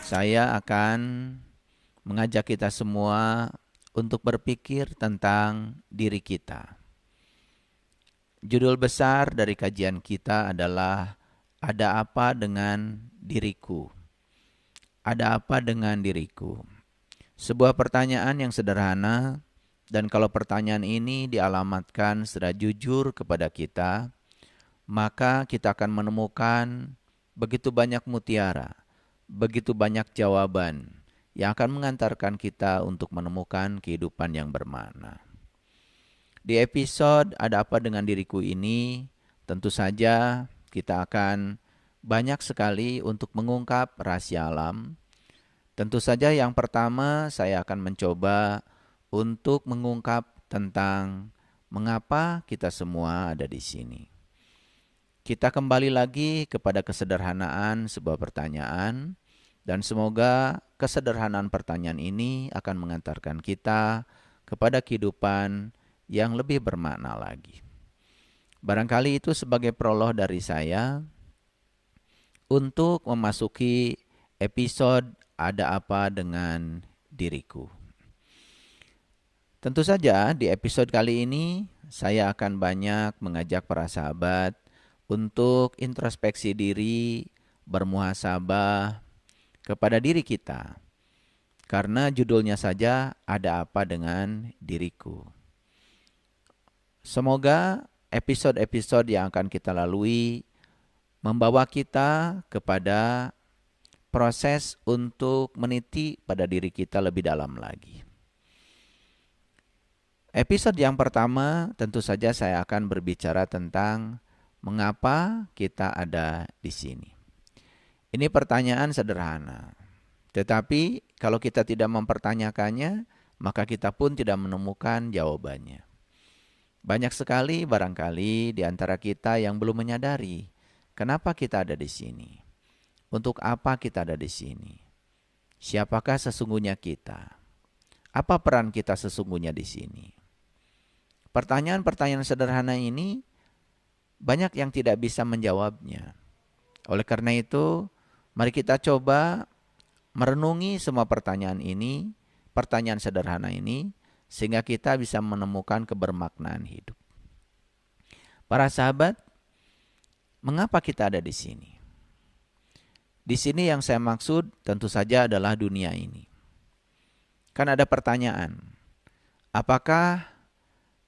Saya akan mengajak kita semua untuk berpikir tentang diri kita. Judul besar dari kajian kita adalah "Ada apa dengan diriku?" Ada apa dengan diriku? Sebuah pertanyaan yang sederhana, dan kalau pertanyaan ini dialamatkan secara jujur kepada kita, maka kita akan menemukan begitu banyak mutiara, begitu banyak jawaban yang akan mengantarkan kita untuk menemukan kehidupan yang bermakna. Di episode "Ada apa dengan diriku" ini, tentu saja kita akan banyak sekali untuk mengungkap rahasia alam. Tentu saja yang pertama saya akan mencoba untuk mengungkap tentang mengapa kita semua ada di sini. Kita kembali lagi kepada kesederhanaan sebuah pertanyaan, dan semoga kesederhanaan pertanyaan ini akan mengantarkan kita kepada kehidupan yang lebih bermakna lagi. Barangkali itu sebagai prolog dari saya untuk memasuki episode "Ada apa dengan diriku?". Tentu saja di episode kali ini saya akan banyak mengajak para sahabat untuk introspeksi diri, bermuhasabah kepada diri kita. Karena judulnya saja "Ada apa dengan diriku?". Semoga episode-episode yang akan kita lalui membawa kita kepada proses untuk meniti pada diri kita lebih dalam lagi. Episode yang pertama tentu saja saya akan berbicara tentang mengapa kita ada di sini. Ini pertanyaan sederhana, tetapi kalau kita tidak mempertanyakannya, maka kita pun tidak menemukan jawabannya. Banyak sekali barangkali di antara kita yang belum menyadari kenapa kita ada di sini. Untuk apa kita ada di sini? Siapakah sesungguhnya kita? Apa peran kita sesungguhnya di sini? Pertanyaan-pertanyaan sederhana ini banyak yang tidak bisa menjawabnya. Oleh karena itu, mari kita coba merenungi semua pertanyaan ini, pertanyaan sederhana ini, sehingga kita bisa menemukan kebermaknaan hidup. Para sahabat, mengapa kita ada di sini? Di sini yang saya maksud tentu saja adalah dunia ini. Kan ada pertanyaan, apakah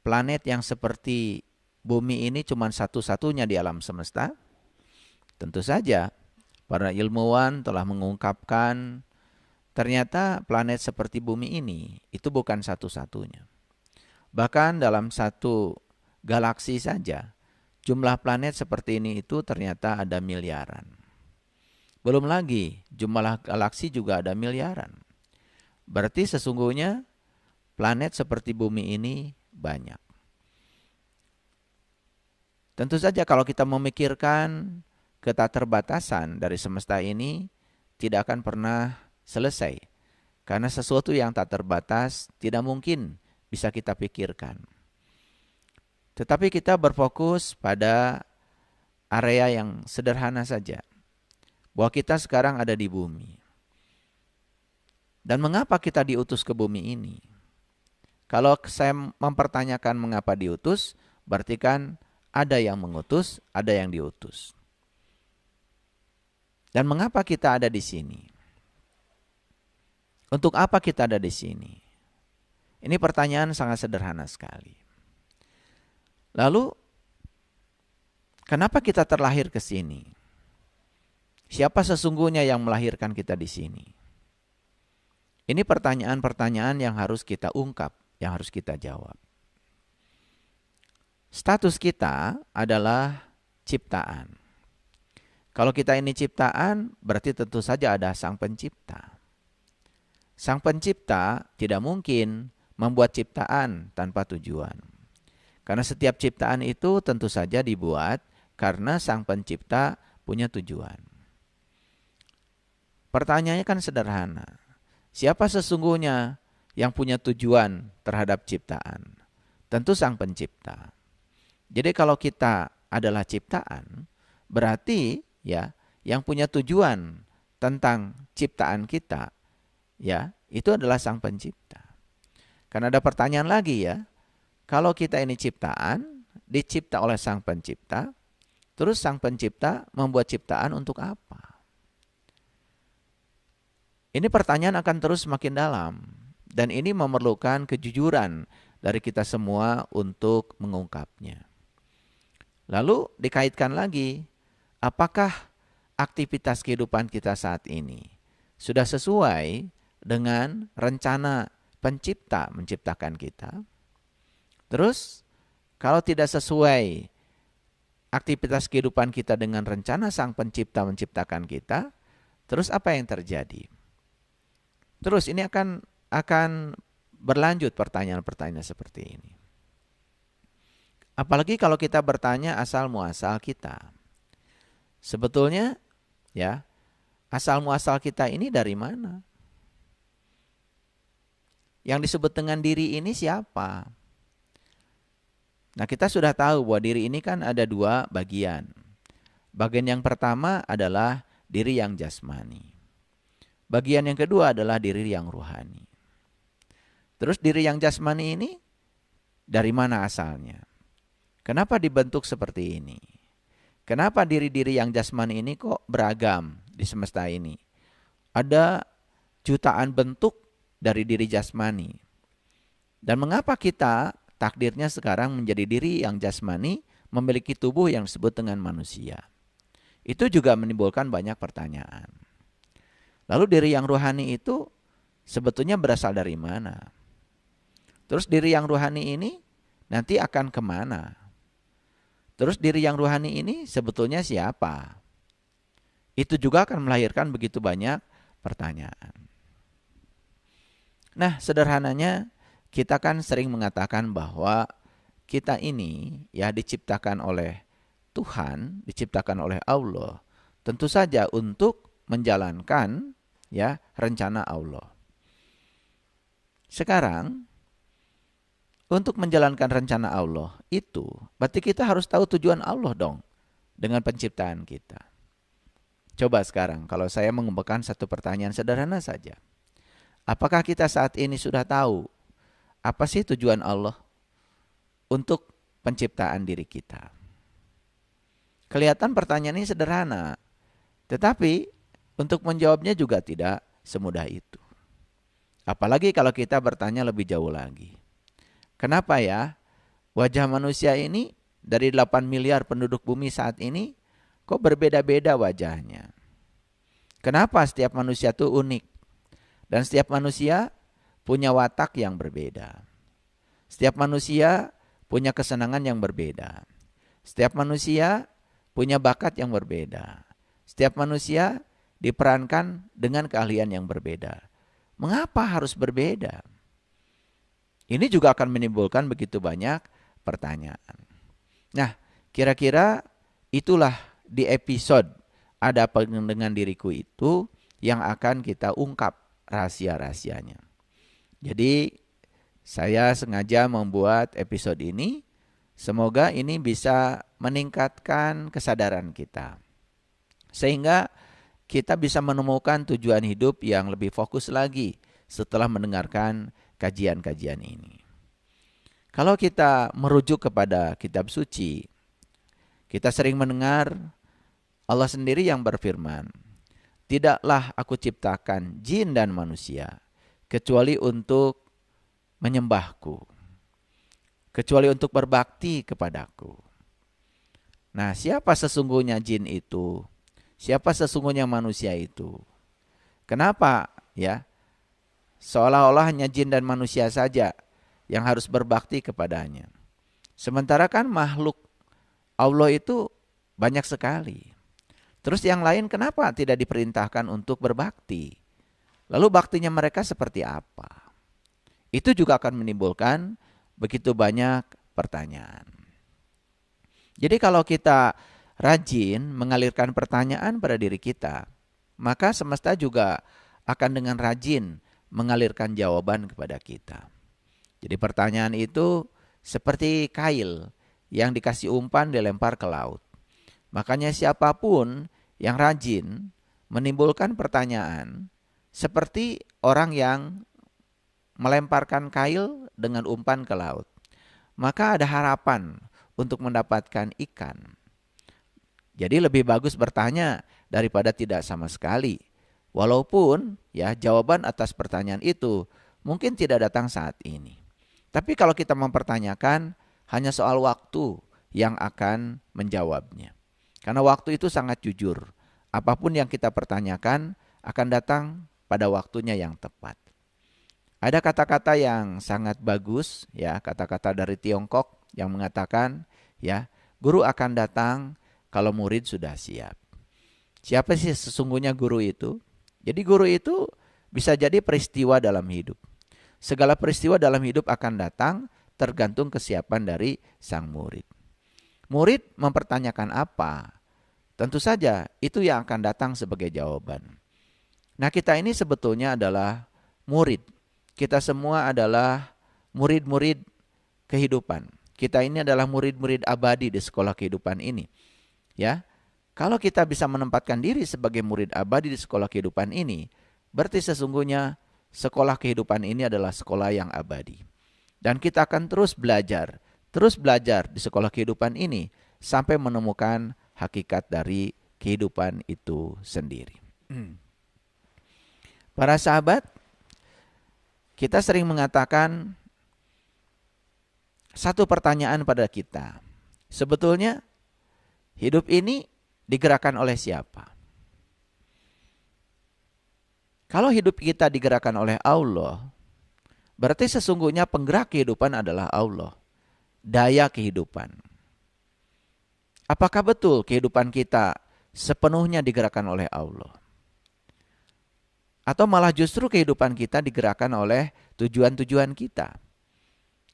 planet yang seperti bumi ini cuma satu-satunya di alam semesta? Tentu saja, para ilmuwan telah mengungkapkan ternyata planet seperti bumi ini itu bukan satu-satunya. Bahkan dalam satu galaksi saja, jumlah planet seperti ini itu ternyata ada miliaran. Belum lagi, jumlah galaksi juga ada miliaran. Berarti sesungguhnya planet seperti bumi ini banyak. Tentu saja kalau kita memikirkan keterbatasan dari semesta ini, tidak akan pernah selesai. Karena sesuatu yang tak terbatas tidak mungkin bisa kita pikirkan. Tetapi kita berfokus pada area yang sederhana saja. Bahwa kita sekarang ada di bumi. Dan mengapa kita diutus ke bumi ini? Kalau saya mempertanyakan mengapa diutus, berarti kan ada yang mengutus, ada yang diutus. Dan mengapa kita ada di sini? Untuk apa kita ada di sini? Ini pertanyaan sangat sederhana sekali. Lalu, kenapa kita terlahir ke sini? Siapa sesungguhnya yang melahirkan kita di sini? Ini pertanyaan-pertanyaan yang harus kita ungkap, yang harus kita jawab. Status kita adalah ciptaan. Kalau kita ini ciptaan, berarti tentu saja ada Sang Pencipta. Sang Pencipta tidak mungkin membuat ciptaan tanpa tujuan. Karena setiap ciptaan itu tentu saja dibuat karena Sang Pencipta punya tujuan. Pertanyaannya kan sederhana. Siapa sesungguhnya yang punya tujuan terhadap ciptaan? Tentu Sang Pencipta. Jadi kalau kita adalah ciptaan, berarti ya yang punya tujuan tentang ciptaan kita, ya, itu adalah Sang Pencipta. Karena ada pertanyaan lagi ya, kalau kita ini ciptaan, dicipta oleh Sang Pencipta, terus Sang Pencipta membuat ciptaan untuk apa? Ini pertanyaan akan terus semakin dalam, dan ini memerlukan kejujuran dari kita semua untuk mengungkapnya. Lalu dikaitkan lagi, apakah aktivitas kehidupan kita saat ini sudah sesuai dengan rencana Pencipta menciptakan kita? Terus, kalau tidak sesuai aktivitas kehidupan kita dengan rencana Sang Pencipta menciptakan kita, terus apa yang terjadi? Terus ini akan berlanjut pertanyaan-pertanyaan seperti ini. Apalagi kalau kita bertanya asal muasal kita. Sebetulnya ya, asal muasal kita ini dari mana? Yang disebut dengan diri ini siapa? Nah, kita sudah tahu bahwa diri ini kan ada dua bagian. Bagian yang pertama adalah diri yang jasmani. Bagian yang kedua adalah diri yang ruhani. Terus diri yang jasmani ini dari mana asalnya? Kenapa dibentuk seperti ini? Kenapa diri-diri yang jasmani ini kok beragam di semesta ini? Ada jutaan bentuk dari diri jasmani. Dan mengapa kita takdirnya sekarang menjadi diri yang jasmani, memiliki tubuh yang disebut dengan manusia? Itu juga menimbulkan banyak pertanyaan. Lalu diri yang ruhani itu sebetulnya berasal dari mana? Terus diri yang ruhani ini nanti akan kemana? Terus diri yang ruhani ini sebetulnya siapa? Itu juga akan melahirkan begitu banyak pertanyaan. Nah, sederhananya kita kan sering mengatakan bahwa kita ini ya diciptakan oleh Tuhan, diciptakan oleh Allah, tentu saja untuk menjalankan ya rencana Allah. Sekarang untuk menjalankan rencana Allah itu berarti kita harus tahu tujuan Allah dong dengan penciptaan kita. Coba sekarang kalau saya mengemukakan satu pertanyaan sederhana saja. Apakah kita saat ini sudah tahu apa sih tujuan Allah untuk penciptaan diri kita? Kelihatan pertanyaan ini sederhana, tetapi untuk menjawabnya juga tidak semudah itu. Apalagi kalau kita bertanya lebih jauh lagi. Kenapa ya wajah manusia ini dari 8 miliar penduduk bumi saat ini kok berbeda-beda wajahnya? Kenapa setiap manusia itu unik? Dan setiap manusia punya watak yang berbeda. Setiap manusia punya kesenangan yang berbeda. Setiap manusia punya bakat yang berbeda. Setiap manusia diperankan dengan keahlian yang berbeda. Mengapa harus berbeda? Ini juga akan menimbulkan begitu banyak pertanyaan. Nah, kira-kira itulah di episode Ada Apa Dengan Diriku itu yang akan kita ungkap rahasia-rahasianya. Jadi saya sengaja membuat episode ini, semoga ini bisa meningkatkan kesadaran kita. Sehingga kita bisa menemukan tujuan hidup yang lebih fokus lagi setelah mendengarkan kajian-kajian ini. Kalau kita merujuk kepada kitab suci, kita sering mendengar Allah sendiri yang berfirman, "Tidaklah aku ciptakan jin dan manusia, kecuali untuk menyembahku, kecuali untuk berbakti kepadaku." Nah, siapa sesungguhnya jin itu? Siapa sesungguhnya manusia itu? Kenapa ya? Seolah-olah hanya jin dan manusia saja yang harus berbakti kepadanya. Sementara kan makhluk Allah itu banyak sekali. Terus yang lain kenapa tidak diperintahkan untuk berbakti? Lalu baktinya mereka seperti apa? Itu juga akan menimbulkan begitu banyak pertanyaan. Jadi kalau kita rajin mengalirkan pertanyaan pada diri kita, maka semesta juga akan dengan rajin mengalirkan jawaban kepada kita. Jadi pertanyaan itu seperti kail yang dikasih umpan dilempar ke laut. Makanya siapapun yang rajin menimbulkan pertanyaan seperti orang yang melemparkan kail dengan umpan ke laut. Maka ada harapan untuk mendapatkan ikan. Jadi lebih bagus bertanya daripada tidak sama sekali. Walaupun ya jawaban atas pertanyaan itu mungkin tidak datang saat ini. Tapi kalau kita mempertanyakan, hanya soal waktu yang akan menjawabnya. Karena waktu itu sangat jujur. Apapun yang kita pertanyakan akan datang pada waktunya yang tepat. Ada kata-kata yang sangat bagus, ya, kata-kata dari Tiongkok yang mengatakan, ya, guru akan datang kalau murid sudah siap. Siapa sih sesungguhnya guru itu? Jadi guru itu bisa jadi peristiwa dalam hidup. Segala peristiwa dalam hidup akan datang tergantung kesiapan dari sang murid. Murid mempertanyakan apa? Tentu saja itu yang akan datang sebagai jawaban. Nah, kita ini sebetulnya adalah murid. Kita semua adalah murid-murid kehidupan. Kita ini adalah murid-murid abadi di sekolah kehidupan ini. Ya. Kalau kita bisa menempatkan diri sebagai murid abadi di sekolah kehidupan ini, berarti sesungguhnya sekolah kehidupan ini adalah sekolah yang abadi. Dan kita akan terus belajar di sekolah kehidupan ini sampai menemukan hakikat dari kehidupan itu sendiri. Para sahabat, kita sering mengatakan satu pertanyaan pada kita. Sebetulnya hidup ini digerakkan oleh siapa? Kalau hidup kita digerakkan oleh Allah, berarti sesungguhnya penggerak kehidupan adalah Allah. Daya kehidupan. Apakah betul kehidupan kita sepenuhnya digerakkan oleh Allah? Atau malah justru kehidupan kita digerakkan oleh tujuan-tujuan kita?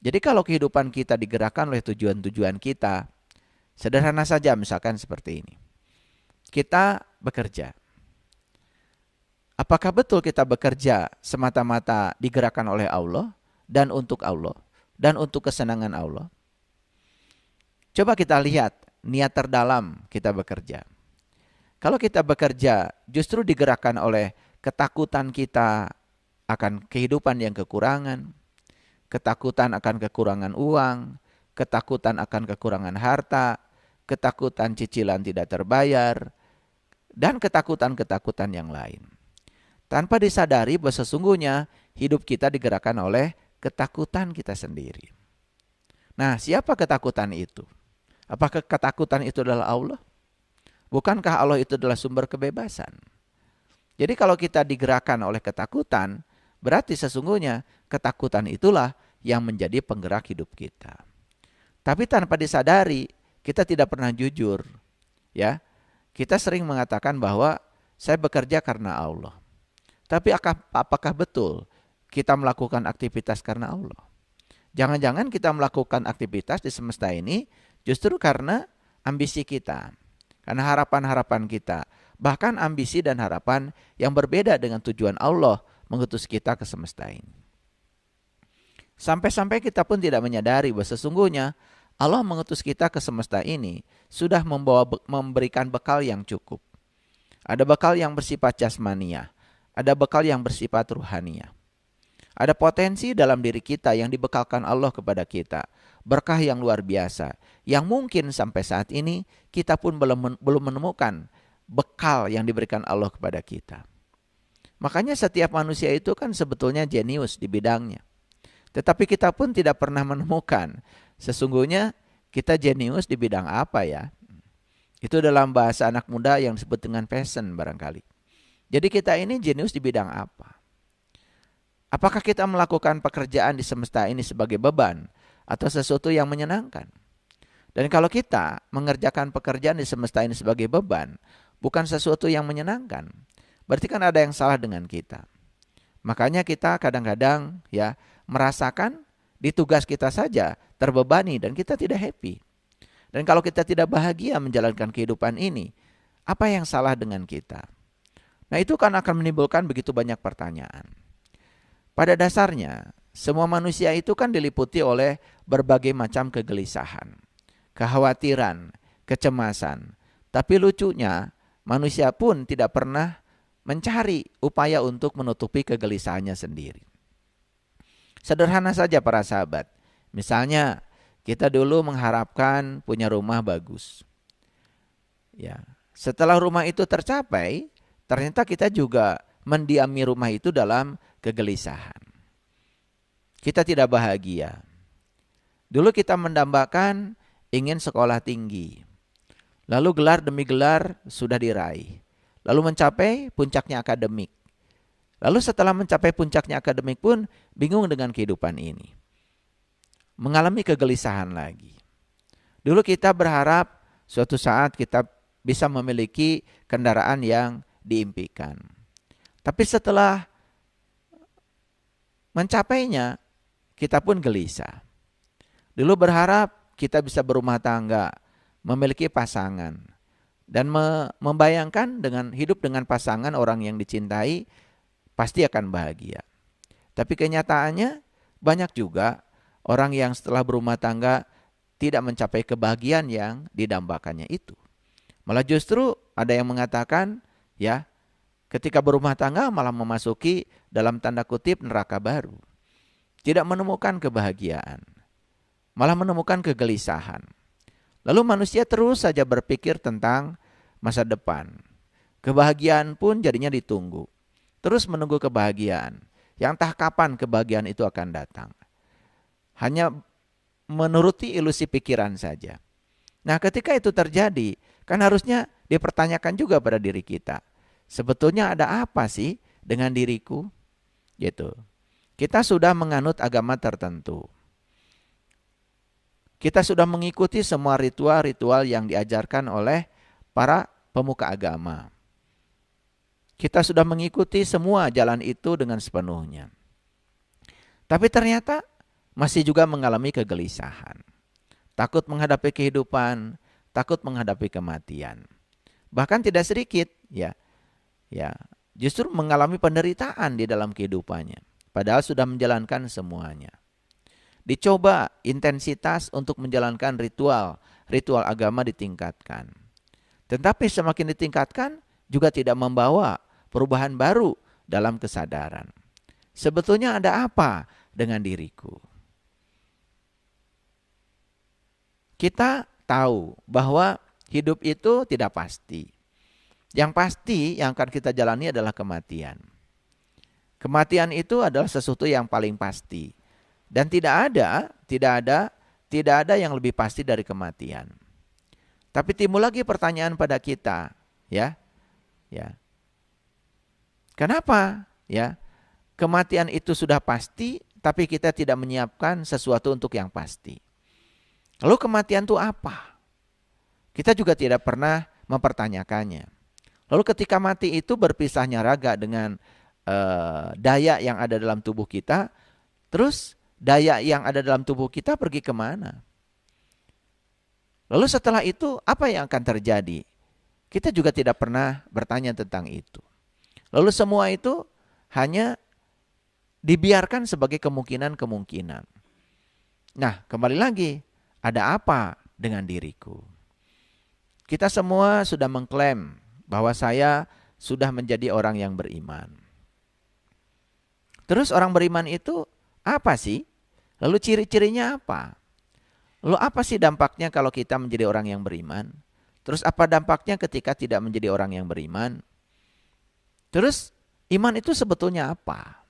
Jadi kalau kehidupan kita digerakkan oleh tujuan-tujuan kita, sederhana saja misalkan seperti ini. Kita bekerja. Apakah betul kita bekerja semata-mata digerakkan oleh Allah dan untuk kesenangan Allah? Coba kita lihat niat terdalam kita bekerja. Kalau kita bekerja justru digerakkan oleh ketakutan kita akan kehidupan yang kekurangan, ketakutan akan kekurangan uang, ketakutan akan kekurangan harta, ketakutan cicilan tidak terbayar, dan ketakutan-ketakutan yang lain. Tanpa disadari bahwa sesungguhnya hidup kita digerakkan oleh ketakutan kita sendiri. Nah, siapa ketakutan itu? Apakah ketakutan itu adalah Allah? Bukankah Allah itu adalah sumber kebebasan? Jadi kalau kita digerakkan oleh ketakutan, berarti sesungguhnya ketakutan itulah yang menjadi penggerak hidup kita. Tapi tanpa disadari, kita tidak pernah jujur. Ya, kita sering mengatakan bahwa saya bekerja karena Allah. Tapi apakah betul kita melakukan aktivitas karena Allah? Jangan-jangan kita melakukan aktivitas di semesta ini justru karena ambisi kita, karena harapan-harapan kita, bahkan ambisi dan harapan yang berbeda dengan tujuan Allah mengutus kita ke semesta ini. Sampai-sampai kita pun tidak menyadari bahwa sesungguhnya Allah mengutus kita ke semesta ini sudah memberikan bekal yang cukup. Ada bekal yang bersifat jasmaniah, ada bekal yang bersifat ruhaniah. Ada potensi dalam diri kita yang dibekalkan Allah kepada kita. Berkah yang luar biasa. Yang mungkin sampai saat ini kita pun belum menemukan bekal yang diberikan Allah kepada kita. Makanya setiap manusia itu kan sebetulnya jenius di bidangnya. Tetapi kita pun tidak pernah menemukan sesungguhnya kita jenius di bidang apa ya. Itu dalam bahasa anak muda yang disebut dengan passion barangkali. Jadi kita ini jenius di bidang apa? Apakah kita melakukan pekerjaan di semesta ini sebagai beban atau sesuatu yang menyenangkan? Dan kalau kita mengerjakan pekerjaan di semesta ini sebagai beban, bukan sesuatu yang menyenangkan, berarti kan ada yang salah dengan kita. Makanya kita kadang-kadang ya merasakan di tugas kita saja terbebani dan kita tidak happy. Dan kalau kita tidak bahagia menjalankan kehidupan ini, apa yang salah dengan kita? Nah, itu kan akan menimbulkan begitu banyak pertanyaan. Pada dasarnya, semua manusia itu kan diliputi oleh berbagai macam kegelisahan, kekhawatiran, kecemasan. Tapi lucunya, manusia pun tidak pernah mencari upaya untuk menutupi kegelisahannya sendiri. Sederhana saja para sahabat. Misalnya kita dulu mengharapkan punya rumah bagus. Ya, setelah rumah itu tercapai, ternyata kita juga mendiami rumah itu dalam kegelisahan. Kita tidak bahagia. Dulu kita mendambakan ingin sekolah tinggi. Lalu gelar demi gelar sudah diraih. Lalu mencapai puncaknya akademik. Lalu setelah mencapai puncaknya akademik pun bingung dengan kehidupan ini. Mengalami kegelisahan lagi. Dulu kita berharap suatu saat kita bisa memiliki kendaraan yang diimpikan. Tapi setelah mencapainya, kita pun gelisah. Dulu berharap kita bisa berumah tangga, memiliki pasangan, dan membayangkan dengan hidup dengan pasangan orang yang dicintai pasti akan bahagia. Tapi kenyataannya banyak juga orang yang setelah berumah tangga tidak mencapai kebahagiaan yang didambakannya itu. Malah justru ada yang mengatakan, ya, ketika berumah tangga malah memasuki dalam tanda kutip neraka baru. Tidak menemukan kebahagiaan, malah menemukan kegelisahan. Lalu manusia terus saja berpikir tentang masa depan. Kebahagiaan pun jadinya ditunggu. Terus menunggu kebahagiaan. Yang entah kapan kebahagiaan itu akan datang. Hanya menuruti ilusi pikiran saja. Nah, ketika itu terjadi, kan harusnya dipertanyakan juga pada diri kita. Sebetulnya ada apa sih dengan diriku? Gitu. Kita sudah menganut agama tertentu. Kita sudah mengikuti semua ritual-ritual yang diajarkan oleh para pemuka agama. Kita sudah mengikuti semua jalan itu dengan sepenuhnya. Tapi ternyata masih juga mengalami kegelisahan. Takut menghadapi kehidupan, takut menghadapi kematian. Bahkan tidak sedikit ya justru mengalami penderitaan di dalam kehidupannya. Padahal sudah menjalankan semuanya. Dicoba intensitas untuk menjalankan ritual agama ditingkatkan. Tetapi semakin ditingkatkan juga tidak membawa perubahan baru dalam kesadaran. Sebetulnya ada apa dengan diriku? Kita tahu bahwa hidup itu tidak pasti. Yang pasti yang akan kita jalani adalah kematian. Kematian itu adalah sesuatu yang paling pasti. Dan tidak ada yang lebih pasti dari kematian. Tapi timbul lagi pertanyaan pada kita, ya. Kenapa? Ya. Kematian itu sudah pasti, tapi kita tidak menyiapkan sesuatu untuk yang pasti. Lalu kematian itu apa? Kita juga tidak pernah mempertanyakannya. Lalu ketika mati itu berpisahnya raga dengan daya yang ada dalam tubuh kita, terus daya yang ada dalam tubuh kita pergi kemana? Lalu setelah itu apa yang akan terjadi? Kita juga tidak pernah bertanya tentang itu. Lalu semua itu hanya dibiarkan sebagai kemungkinan-kemungkinan. Nah, kembali lagi, ada apa dengan diriku? Kita semua sudah mengklaim bahwa saya sudah menjadi orang yang beriman. Terus orang beriman itu apa sih? Lalu ciri-cirinya apa? Lalu apa sih dampaknya kalau kita menjadi orang yang beriman? Terus apa dampaknya ketika tidak menjadi orang yang beriman? Terus iman itu sebetulnya apa?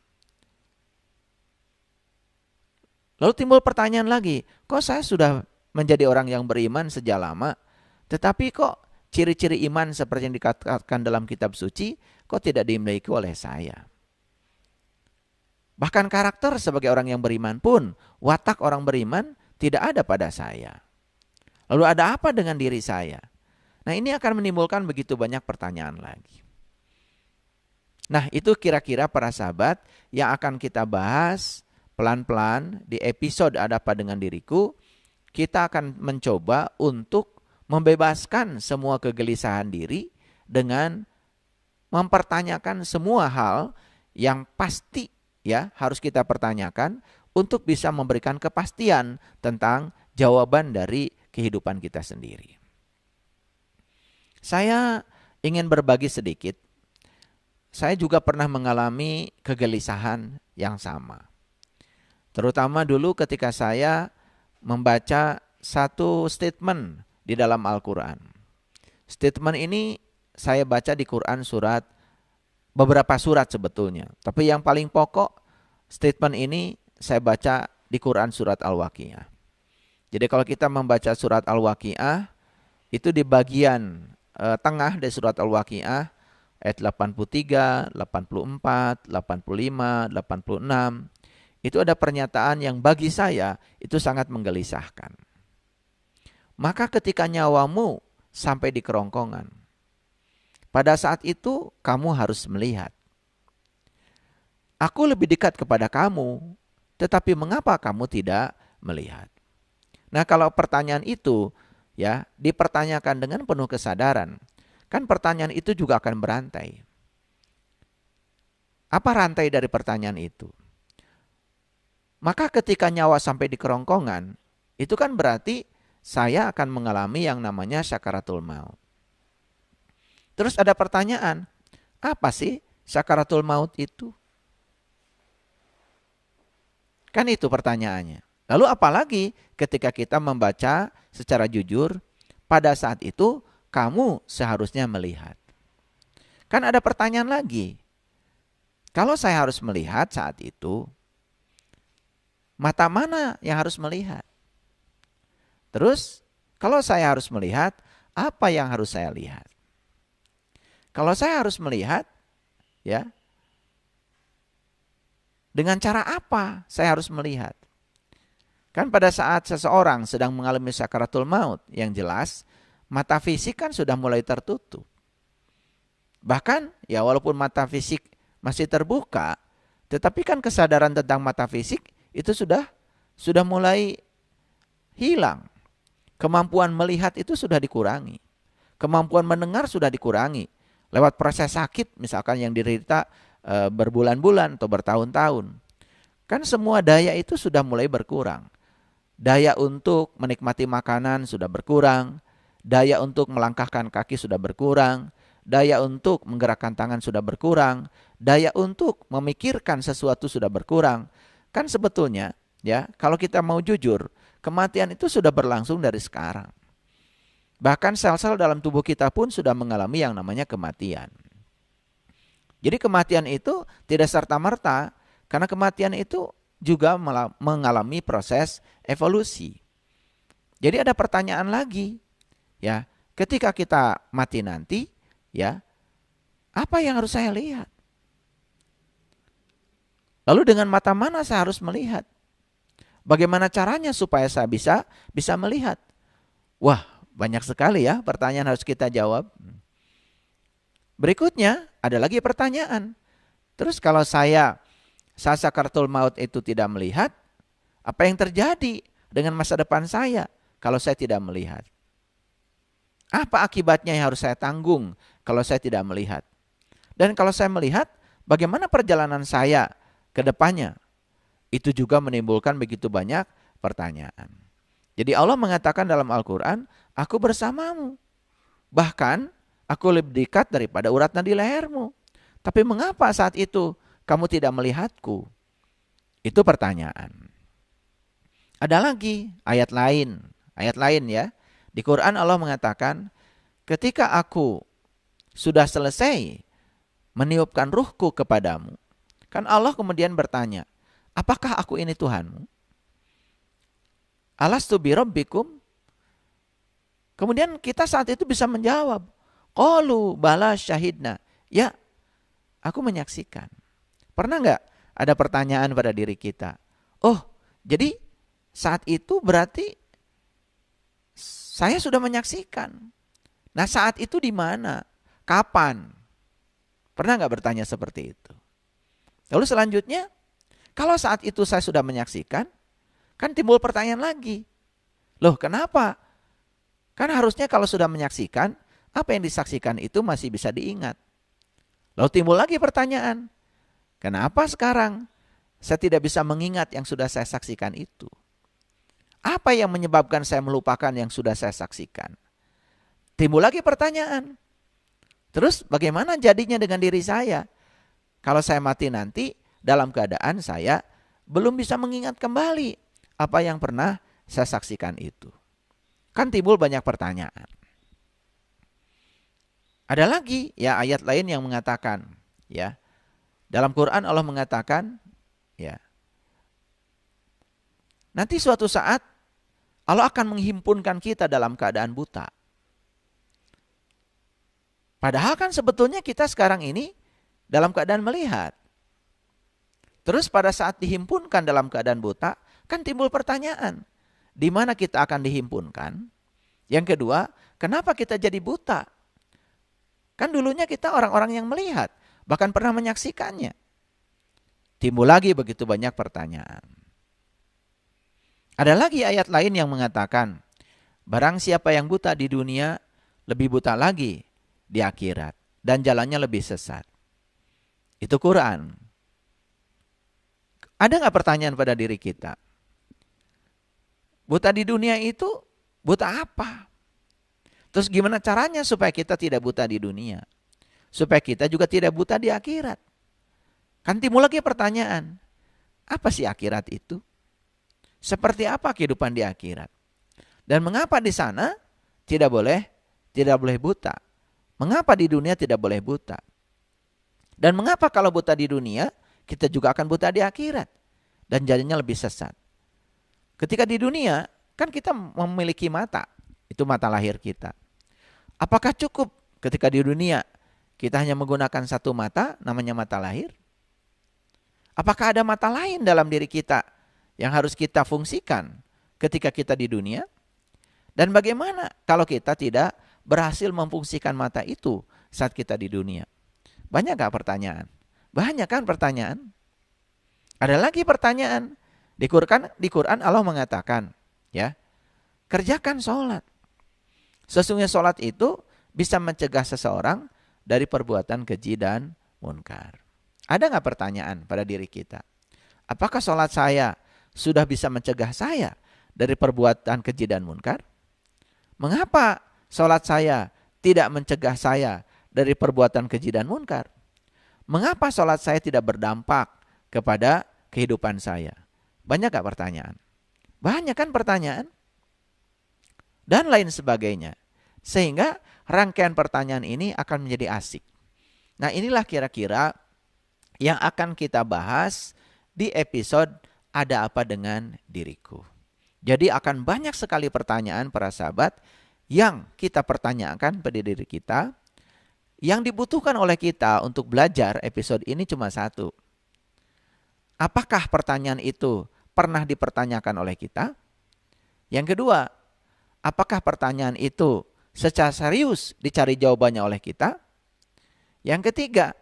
Lalu timbul pertanyaan lagi, kok saya sudah menjadi orang yang beriman sejak lama, tetapi kok ciri-ciri iman seperti yang dikatakan dalam kitab suci, kok tidak dimiliki oleh saya? Bahkan karakter sebagai orang yang beriman pun, watak orang beriman tidak ada pada saya. Lalu ada apa dengan diri saya? Nah, ini akan menimbulkan begitu banyak pertanyaan lagi. Nah, itu kira-kira para sahabat yang akan kita bahas pelan-pelan di episode Ada Apa Dengan Diriku. Kita akan mencoba untuk membebaskan semua kegelisahan diri dengan mempertanyakan semua hal yang pasti harus kita pertanyakan untuk bisa memberikan kepastian tentang jawaban dari kehidupan kita sendiri. Saya ingin berbagi sedikit saya juga pernah mengalami kegelisahan yang sama. Terutama dulu ketika saya membaca satu statement di dalam Al-Quran. Statement ini saya baca di Quran beberapa surat sebetulnya. Tapi yang paling pokok statement ini saya baca di Quran surat Al-Waqiah. Jadi kalau kita membaca surat Al-Waqiah, itu di bagian tengah dari surat Al-Waqiah, ayat 83, 84, 85, 86, itu ada pernyataan yang bagi saya itu sangat menggelisahkan. Maka ketika nyawamu sampai di kerongkongan, pada saat itu kamu harus melihat. Aku lebih dekat kepada kamu, tetapi mengapa kamu tidak melihat? Nah, kalau pertanyaan itu ya dipertanyakan dengan penuh kesadaran, kan pertanyaan itu juga akan berantai. Apa rantai dari pertanyaan itu? Maka ketika nyawa sampai di kerongkongan, itu kan berarti saya akan mengalami yang namanya sakaratul maut. Terus ada pertanyaan, apa sih sakaratul maut itu? Kan itu pertanyaannya. Lalu apalagi ketika kita membaca secara jujur, pada saat itu kamu seharusnya melihat. Kan ada pertanyaan lagi. Kalau saya harus melihat saat itu, mata mana yang harus melihat? Terus, kalau saya harus melihat, apa yang harus saya lihat? Kalau saya harus melihat, ya, dengan cara apa saya harus melihat? Kan pada saat seseorang sedang mengalami sakaratul maut, yang jelas mata fisik kan sudah mulai tertutup. Bahkan ya walaupun mata fisik masih terbuka, tetapi kan kesadaran tentang mata fisik itu sudah mulai hilang. Kemampuan melihat itu sudah dikurangi. Kemampuan mendengar sudah dikurangi. Lewat proses sakit misalkan yang diderita berbulan-bulan atau bertahun-tahun. Kan semua daya itu sudah mulai berkurang. Daya untuk menikmati makanan sudah berkurang. Daya untuk melangkahkan kaki sudah berkurang. Daya untuk menggerakkan tangan sudah berkurang. Daya untuk memikirkan sesuatu sudah berkurang. Kan sebetulnya ya kalau kita mau jujur, kematian itu sudah berlangsung dari sekarang. Bahkan sel-sel dalam tubuh kita pun sudah mengalami yang namanya kematian. Jadi kematian itu tidak serta-merta, karena kematian itu juga mengalami proses evolusi. Jadi ada pertanyaan lagi, ya, ketika kita mati nanti, ya, apa yang harus saya lihat? Lalu dengan mata mana saya harus melihat? Bagaimana caranya supaya saya bisa melihat? Wah, banyak sekali ya pertanyaan harus kita jawab. Berikutnya ada lagi pertanyaan. Terus kalau saya saat sakaratul maut itu tidak melihat, apa yang terjadi dengan masa depan saya kalau saya tidak melihat? Apa akibatnya yang harus saya tanggung kalau saya tidak melihat? Dan kalau saya melihat, bagaimana perjalanan saya ke depannya? Itu juga menimbulkan begitu banyak pertanyaan. Jadi Allah mengatakan dalam Al-Quran, aku bersamamu. Bahkan aku lebih dekat daripada urat nadi lehermu. Tapi mengapa saat itu kamu tidak melihatku? Itu pertanyaan. Ada lagi ayat lain ya. Di Quran Allah mengatakan, ketika aku sudah selesai meniupkan ruhku kepadamu. Kan Allah kemudian bertanya, apakah aku ini Tuhanmu? Alastu bi rabbikum? Kemudian kita saat itu bisa menjawab, qalu bala syahidna. Ya, aku menyaksikan. Pernah nggak ada pertanyaan pada diri kita? Oh, jadi saat itu berarti saya sudah menyaksikan. Nah, saat itu di mana? Kapan? Pernah nggak bertanya seperti itu? Lalu selanjutnya, kalau saat itu saya sudah menyaksikan, kan timbul pertanyaan lagi. Loh, kenapa? Kan harusnya kalau sudah menyaksikan, apa yang disaksikan itu masih bisa diingat. Lalu timbul lagi pertanyaan, kenapa sekarang saya tidak bisa mengingat yang sudah saya saksikan itu? Apa yang menyebabkan saya melupakan yang sudah saya saksikan? Timbul lagi pertanyaan. Terus bagaimana jadinya dengan diri saya? kalau saya mati nanti dalam keadaan saya belum bisa mengingat kembali apa yang pernah saya saksikan itu. Kan timbul banyak pertanyaan. Ada lagi ya ayat lain yang mengatakan ya, dalam Quran Allah mengatakan ya, nanti suatu saat Allah akan menghimpunkan kita dalam keadaan buta. Padahal kan sebetulnya kita sekarang ini dalam keadaan melihat. Terus pada saat dihimpunkan dalam keadaan buta, kan timbul pertanyaan. Di mana kita akan dihimpunkan? Yang kedua, kenapa kita jadi buta? Kan dulunya kita orang-orang yang melihat, bahkan pernah menyaksikannya. Timbul lagi begitu banyak pertanyaan. Ada lagi ayat lain yang mengatakan, barang siapa yang buta di dunia, lebih buta lagi di akhirat. Dan jalannya lebih sesat. Itu Quran. Ada nggak pertanyaan pada diri kita? Buta di dunia itu buta apa? Terus gimana caranya supaya kita tidak buta di dunia? Supaya kita juga tidak buta di akhirat. Kan timbul lagi pertanyaan. Apa sih akhirat itu? Seperti apa kehidupan di akhirat? Dan mengapa di sana tidak boleh buta? Mengapa di dunia tidak boleh buta? Dan mengapa kalau buta di dunia, kita juga akan buta di akhirat? Dan jadinya lebih sesat. Ketika di dunia, kan kita memiliki mata. Itu mata lahir kita. Apakah cukup ketika di dunia kita hanya menggunakan satu mata, namanya mata lahir? Apakah ada mata lain dalam diri kita yang harus kita fungsikan ketika kita di dunia? Dan bagaimana kalau kita tidak berhasil memfungsikan mata itu saat kita di dunia? Banyak gak pertanyaan? Banyak kan pertanyaan? Ada lagi pertanyaan. Di Quran Allah mengatakan, ya, kerjakan sholat. Sesungguhnya sholat itu bisa mencegah seseorang dari perbuatan keji dan munkar. Ada nggak pertanyaan pada diri kita? Apakah sholat saya sudah bisa mencegah saya dari perbuatan keji dan munkar? Mengapa sholat saya tidak mencegah saya dari perbuatan keji dan munkar? Mengapa sholat saya tidak berdampak kepada kehidupan saya? Banyak nggak pertanyaan? Banyak kan pertanyaan? Dan lain sebagainya. Sehingga rangkaian pertanyaan ini akan menjadi asik. Nah, inilah kira-kira yang akan kita bahas di episode Ada Apa Dengan Diriku. Jadi akan banyak sekali pertanyaan para sahabat yang kita pertanyakan pada diri kita. Yang dibutuhkan oleh kita untuk belajar episode ini cuma satu. Apakah pertanyaan itu pernah dipertanyakan oleh kita? Yang kedua, apakah pertanyaan itu secara serius dicari jawabannya oleh kita? Yang ketiga,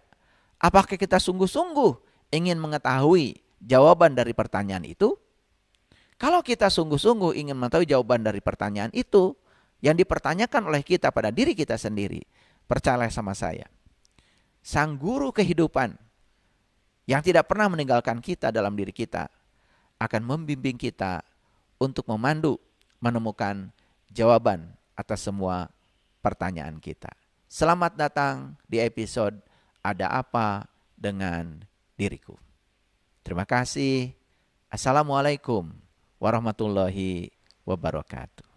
apakah kita sungguh-sungguh ingin mengetahui jawaban dari pertanyaan itu? Kalau kita sungguh-sungguh ingin mengetahui jawaban dari pertanyaan itu, yang dipertanyakan oleh kita pada diri kita sendiri, percayalah sama saya, Sang Guru kehidupan yang tidak pernah meninggalkan kita dalam diri kita, akan membimbing kita untuk memandu, menemukan jawaban atas semua pertanyaan kita. Selamat datang di episode Ada Apa Dengan Diriku. Terima kasih. Assalamualaikum warahmatullahi wabarakatuh.